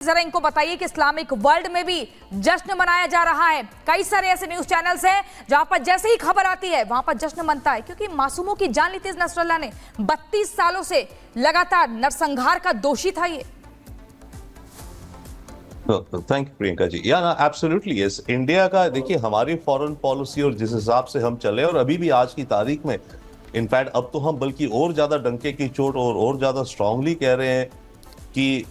जरा इनको बताइए कि इस्लामिक वर्ल्ड में भी जश्न मनाया जा रहा है। कई सारे ऐसे न्यूज चैनल्स हैं जहां पर जैसे ही खबर आती है वहां पर जश्न मनता है, क्योंकि मासूमों की जान ली थी नसरुल्लाह ने। 32 सालों से लगातार नरसंहार का दोषी था ये। Thank you Priyanka ji. या ना एब्सोल्युटली यस। इंडिया का देखिए हमारी फॉरेन पॉलिसी और जिस हिसाब से हम चले, और अभी भी आज की तारीख में इनफैक्ट अब तो हम बल्कि और ज्यादा डंके की चोट और ज्यादा स्ट्रांगली कह रहे हैं कि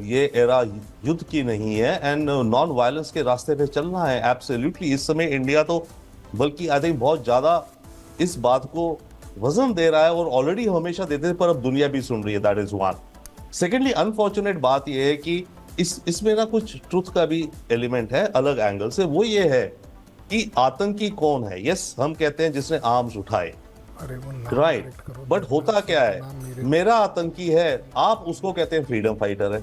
ये एरा युद्ध की नहीं है एंड नॉन वायलेंस के रास्ते पे चलना है। एब्सोल्युटली इस समय इंडिया तो बल्कि आई थिंक बहुत ज्यादा इस बात को वजन दे रहा है, और ऑलरेडी हमेशा देते थे पर अब दुनिया भी सुन रही है। That is one. Secondly unfortunate बात यह है कि इसमें ना कुछ ट्रुथ का भी एलिमेंट है अलग एंगल से। वो ये है कि आतंकी कौन है। यस, हम कहते हैं जिसने आर्म्स उठाए, राइट, बट होता क्या है, मेरा आतंकी है, आप उसको कहते हैं फ्रीडम फाइटर है,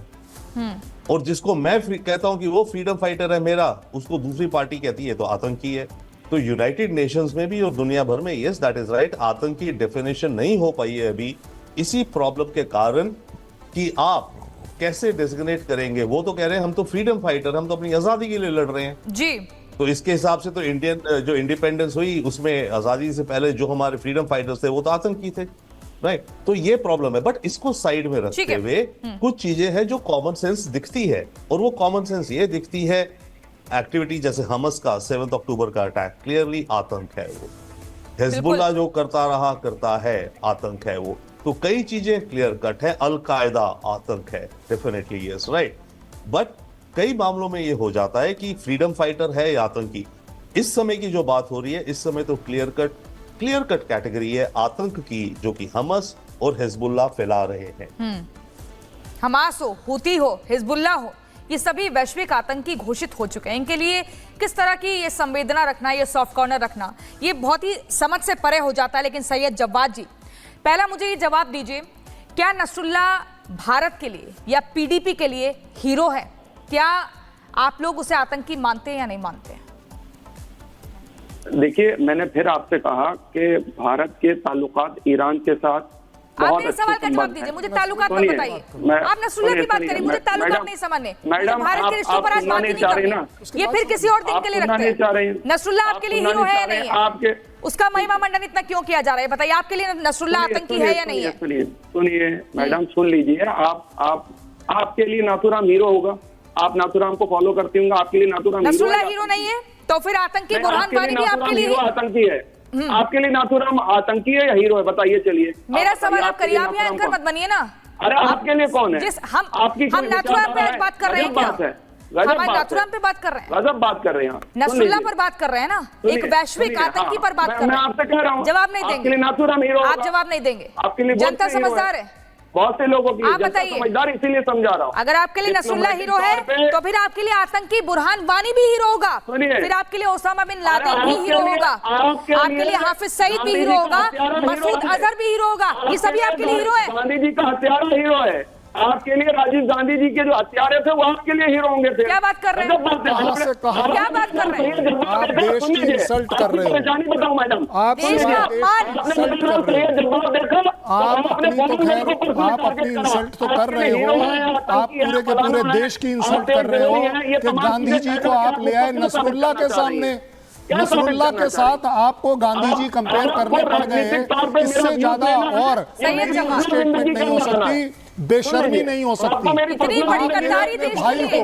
और जिसको मैं कहता हूं कि वो फ्रीडम फाइटर है मेरा, उसको दूसरी पार्टी कहती है तो आतंकी है। तो यूनाइटेड नेशंस में भी और दुनिया भर में यस दैट इज राइट, आतंकी डेफिनेशन नहीं हो पाई है अभी इसी प्रॉब्लम के कारण कि आप कैसे डेजिग्नेट करेंगे। वो तो कह रहे हैं हम तो फ्रीडम फाइटर, हम तो अपनी आजादी के लिए लड़ रहे हैं जी। तो इसके हिसाब से तो इंडियन जो इंडिपेंडेंस हुई उसमें आजादी से पहले जो हमारे फ्रीडम फाइटर्स थे वो तो आतंकी थे, राइट। तो ये प्रॉब्लम है, बट इसको साइड में रखते हुए कुछ चीजें हैं जो कॉमन सेंस दिखती है, और वो कॉमन सेंस ये दिखती है एक्टिविटी जैसे हमस का 7 अक्टूबर का अटैक क्लियरली आतंक है। वो हिजबुल्लाह जो करता है आतंक है। वो तो कई चीजें क्लियर कट है। अल कायदा आतंक है डेफिनेटली, यस, राइट। बट कई मामलों में ये हो जाता है कि फ्रीडम फाइटर है या आतंकी। इस समय की जो बात हो रही है इस समय तो क्लियर कट कैटेगरी है आतंक की, जो कि हमस और हिजबुल्लाह फैला रहे हैं। हमास हो, हुती हो, हिजबुल्लाह हो, ये सभी वैश्विक आतंकी घोषित हो चुके हैं। इनके लिए किस तरह की ये संवेदना रखना, ये सॉफ्ट कॉर्नर रखना, ये बहुत ही समझ से परे हो जाता है। लेकिन सैयद जव्वाद जी, पहला मुझे ये जवाब दीजिए, क्या नसरुल्लाह भारत के लिए या पीडीपी के लिए हीरो है? क्या आप लोग उसे आतंकी मानते हैं या नहीं मानते हैं? देखिए, मैंने फिर आपसे कहा कि भारत के ताल्लुकात ईरान के साथ आप मेरे सवाल का जवाब दीजिए, मुझे ताल्लुकात मत बताइए। आप नसरुल्लाह की बात करिए, मुझे ताल्लुकात नहीं समझने। मैडम, भारत के रिश्तों पर आज बात नहीं कर रहे ना, ये फिर किसी और दिन के लिए रखते हैं। नसरुल्लाह आपके लिए हीरो है या नहीं है? उसका महिमा मंडन इतना क्यों किया जा रहा है? बताइए, आपके लिए नसरुल्लाह आतंकी है या नहीं है? सुनिए मैडम, सुन लीजिए। आपके लिए नाथुराम हीरो होगा, आप नाथुराम को फॉलो करती होंगे, आपके लिए नाथुराम हीरो नहीं है, तो फिर आतंकी बुरहान वानी भी आपके लिए आतंकी है। आपके लिए नाथुराम आतंकी है या हीरो है? बताइए। चलिए, मेरा सवाल आप करिए, आप यहाँ एंकर मत बनिए ना। अरे आपके लिए कौन है? हम नाथुराम पे आज बात कर रहे हैं क्या? हम नाथुराम पे बात कर रहे हैं, गजब बात कर रहे हैं, नसरुल्लाह पर बात कर रहे हैं ना, एक वैश्विक आतंकी पर बात कर रहे हैं। मैं आपसे कह रहा हूँ, जवाब नहीं देंगे। नाथुराम हीरो, आप जवाब नहीं देंगे। आपके लिए जनता समझदार है, बहुत से लोगों की आप बताइए, समझदार, इसीलिए समझा रहा हूँ। अगर आपके लिए नसरुल्लाह हीरो है तो फिर आपके लिए आतंकी बुरहान वानी भी हीरो होगा, फिर आपके लिए ओसामा बिन लादेन भी हीरो होगा, आपके लिए हाफिज सईद भी हीरो होगा, मसूद अजहर भी हीरो होगा। ये सभी आपके लिए हीरो है। गांधी जी का हत्यारा हीरो है। आपके लिए राजीव गांधी जी के जो हत्यारे थे वो आपके लिए हीरो होंगे। क्या बात कर रहे हैं? क्या बात कर रहे हैं? आप देश की इंसल्ट कर रहे हो। परेशानी बताओ मैडम, आप देश का अपमान, आप अपनी इंसल्ट तो कर रहे हो, आप पूरे के पूरे देश की इंसल्ट कर रहे हो कि गांधी जी को आप ले आए नसरुल्लाह के सामने। नसरुल्लाह के साथ आपको गांधी जी कंपेयर करने पड़ गए। इससे ज्यादा और स्टेटमेंट नहीं हो सकती, बेशर्मी नहीं हो सकती। इतनी बड़ी गद्दारी देश भाई हो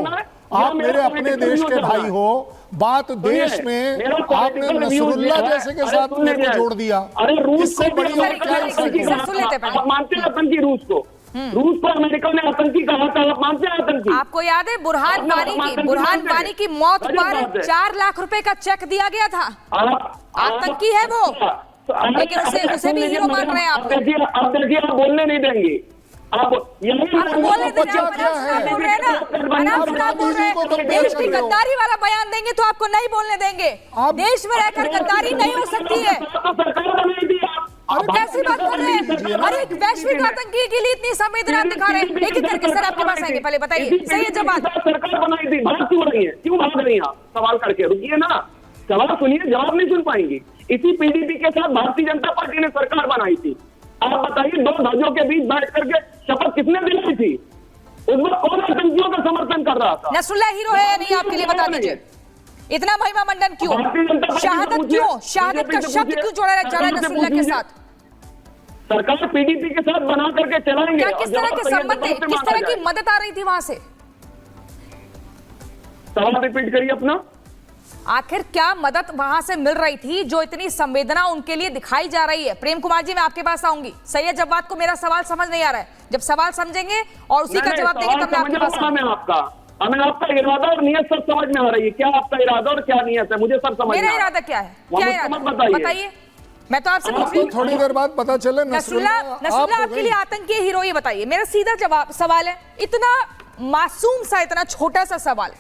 आप, मेरे अपने देश के भाई हो, बात देश में आपने नसरुल्लाह जैसे के साथ मेरे को जोड़ दिया। इससे बड़ी और क्या इंसल्ट? आप मानते हैं आतंकी रूस को? रूस को अमेरिका ने आतंकी कहा था, आप मानते हैं आतंकी? आपको याद है बुरहान वानी की मौत पर 4 लाख रुपए का चेक दिया गया था? आतंकी है वो, लेकिन उसे भी हीरो मान रहे हैं आप। अब देखिए, आप बोलने नहीं देंगे। आप बोलने देंगे, बोल रहे हैं ना, देश की गद्दारी वाला बयान देंगे तो आपको नहीं बोलने देंगे। देश में रहकर गद्दारी नहीं हो सकती है। कैसी बात कर रहे हैं? अरे एक वैश्विक आतंकी के लिए इतनी संवेदना दिखा रहे हैं। एक एक करके सर आपके पास आएंगे, पहले बताइए सही है जवाब। सरकार बनाई थी, भाग क्यों रही है? क्यों भाग रही हैं आप? सवाल करके रुकिए ना, सवाल सुनिए, जवाब नहीं सुन पाएंगी। इसी पीडीपी के साथ भारतीय जनता पार्टी ने सरकार बनाई थी। आप बताइए, 2 ध्वजों के बीच बैठ करके शपथ किसने दिलाई थी? उसमें कौन आतंकियों का समर्थन कर रहा था? नसरुल्लाह हीरो है या नहीं आपके लिए बता दीजिए। इतना महिमा मंडन क्यों, शहादत क्यों, शहादत का शब्द क्यों जोड़ा जा रहा है नसरुल्लाह के साथ? सरकार पीडीपी के साथ बना करके चलाएंगे। क्या किस तरह के संबंध थे, किस तरह की मदद आ रही थी वहां से? सवाल रिपीट करिए अपना। आखिर क्या मदद वहां से मिल रही थी जो इतनी संवेदना उनके लिए दिखाई जा रही है? प्रेम कुमार जी मैं आपके पास आऊंगी। सैयद जवाद को मेरा सवाल समझ नहीं आ रहा है, जब सवाल समझेंगे और उसी का जवाब देंगे तब मैं आपके पास आऊंगी। हमें आपका इरादा और नियत सब समझ में आ रही है। क्या आपका इरादा और क्या नियत है मुझे सब समझ में। मेरा इरादा क्या है, क्या इरादा बताइए, मैं तो आपसे पूछ रही हूं। थोड़ी देर बाद पता चले। नसरुल्लाह आपके लिए आतंकी हीरो, ये बताइए। मेरा सीधा जवाब सवाल है, इतना मासूम सा, इतना छोटा सा सवाल।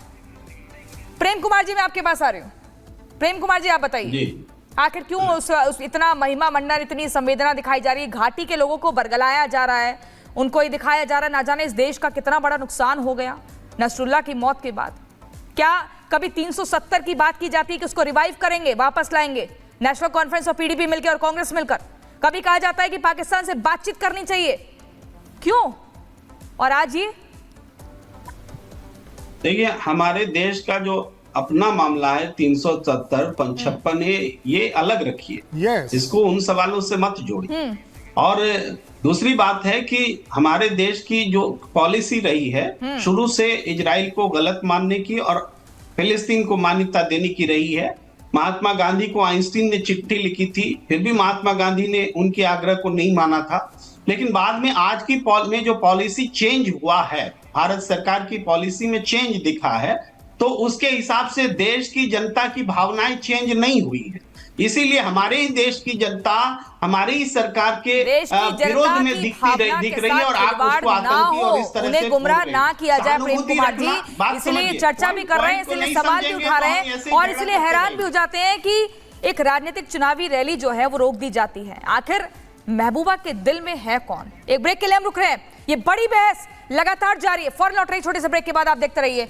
प्रेम कुमार जी मैं आपके पास आ रही हूँ। प्रेम कुमार जी आप बताइए, आखिर क्यों उस इतना महिमा मंडन, इतनी संवेदना दिखाई जा रही है? घाटी के लोगों को बरगलाया जा रहा है, उनको ये दिखाया जा रहा है ना जाने इस देश का कितना बड़ा नुकसान हो गया नसरुल्लाह की मौत के बाद। क्या कभी 370 की बात की जाती है कि उसको रिवाइव करेंगे, वापस लाएंगे, नेशनल कॉन्फ्रेंस और पीडीपी मिलकर और कांग्रेस मिलकर? कभी कहा जाता है कि पाकिस्तान से बातचीत करनी चाहिए, क्यों? और आज ये देखिए, हमारे देश का जो अपना मामला है 370 55 ये अलग रखिए, इसको उन सवालों से मत जोड़िए। और दूसरी बात है कि हमारे देश की जो पॉलिसी रही है शुरू से इजराइल को गलत मानने की और फिलिस्तीन को मान्यता देने की रही है। महात्मा गांधी को आइंस्टीन ने चिट्ठी लिखी थी, फिर भी महात्मा गांधी ने उनके आग्रह को नहीं माना था। लेकिन बाद में आज की में जो पॉलिसी चेंज हुआ है, भारत सरकार की पॉलिसी में चेंज दिखा है, तो उसके हिसाब से देश की जनता की भावनाएं चेंज नहीं हुई है। इसीलिए हमारे ही देश की जनता हमारी ही सरकार के विरोध में दिख रही है और आप उसको आतंकी और इस तरह से गुमराह ना किया जाए। प्रेम कुमार जी इसलिए चर्चा भी कर रहे हैं, इसलिए सवाल भी उठा रहे हैं और इसलिए हैरान भी हो जाते हैं कि एक राजनीतिक चुनावी रैली जो है वो रोक दी जाती है। आखिर महबूबा के दिल में है कौन? एक ब्रेक के लिए हम रुक रहे हैं। ये बड़ी बहस लगातार जारी है। फौरन लौट रही छोटे से ब्रेक के बाद आप देखते रहिए